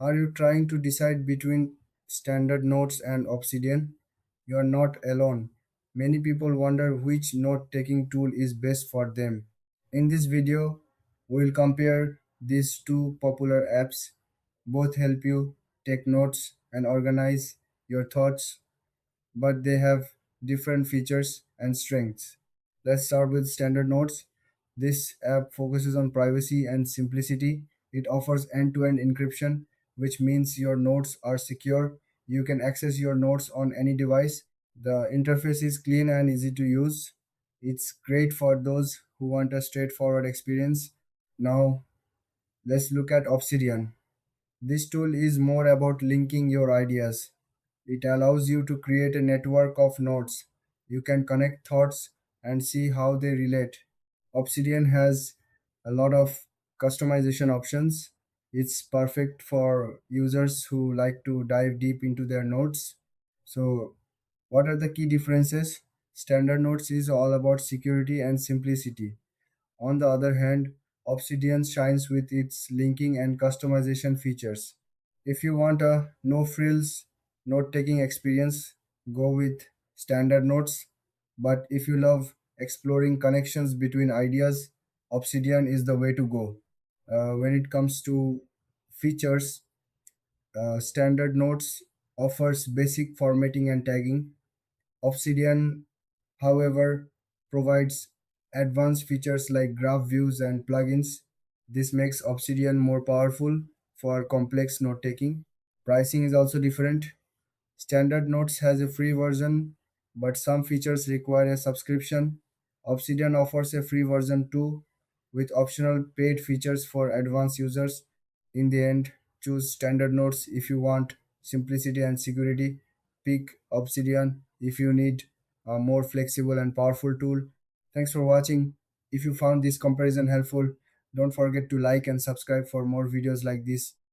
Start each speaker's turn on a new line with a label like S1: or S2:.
S1: Are you trying to decide between standard notes and Obsidian? You are not alone. Many people wonder which note taking tool is best for them. In this video, we will compare these two popular apps. Both help you take notes and organize your thoughts, but they have different features and strengths. Let's start with standard notes. This app focuses on privacy and simplicity. It offers end to end encryption, which means your notes are secure. You can access your notes on any device. The interface is clean and easy to use. It's great for those who want a straightforward experience. Now, let's look at Obsidian. This tool is more about linking your ideas. It allows you to create a network of nodes. You can connect thoughts and see how they relate. Obsidian has a lot of customization options. It's perfect for users who like to dive deep into their notes. So, what are the key differences? Standard notes is all about security and simplicity. On the other hand, Obsidian shines with its linking and customization features. If you want a no frills note taking experience, go with standard notes. But if you love exploring connections between ideas, Obsidian is the way to go. When it comes to features, standard notes offers basic formatting and tagging. Obsidian, however, provides advanced features like graph views and plugins. This makes Obsidian more powerful for complex note taking. Pricing is also different. Standard Notes has a free version, but some features require a subscription. Obsidian offers a free version too, with optional paid features for advanced users. In the end, choose Standard Notes if you want simplicity and security. Pick Obsidian if you need a more flexible and powerful tool. Thanks for watching. If you found this comparison helpful, don't forget to like and subscribe for more videos like this.